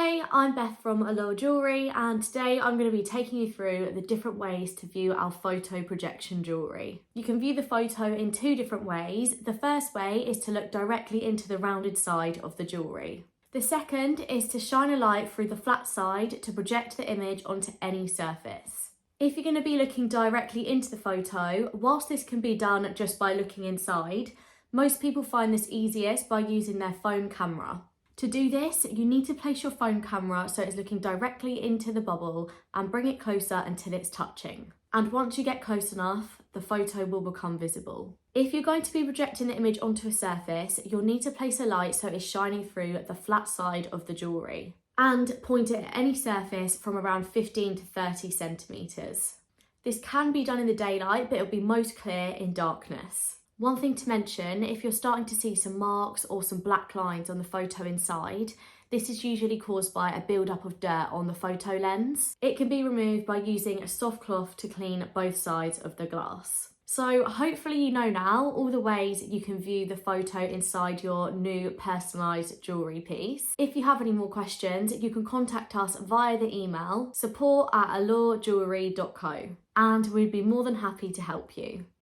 Hey, I'm Beth from Allure Jewellery, and today I'm going to be taking you through the different ways to view our photo projection jewellery. You can view the photo in two different ways. The first way is to look directly into the rounded side of the jewellery. The second is to shine a light through the flat side to project the image onto any surface. If you're going to be looking directly into the photo, whilst this can be done just by looking inside, most people find this easiest by using their phone camera. To do this, you need to place your phone camera so it's looking directly into the bubble and bring it closer until it's touching. And once you get close enough, the photo will become visible. If you're going to be projecting the image onto a surface, you'll need to place a light so it's shining through the flat side of the jewellery and point it at any surface from around 15 to 30 centimetres. This can be done in the daylight, but it'll be most clear in darkness. One thing to mention, if you're starting to see some marks or some black lines on the photo inside, this is usually caused by a build-up of dirt on the photo lens. It can be removed by using a soft cloth to clean both sides of the glass. So hopefully you know now all the ways you can view the photo inside your new personalised jewellery piece. If you have any more questions, you can contact us via the email support@allurejewellery.co, and we'd be more than happy to help you.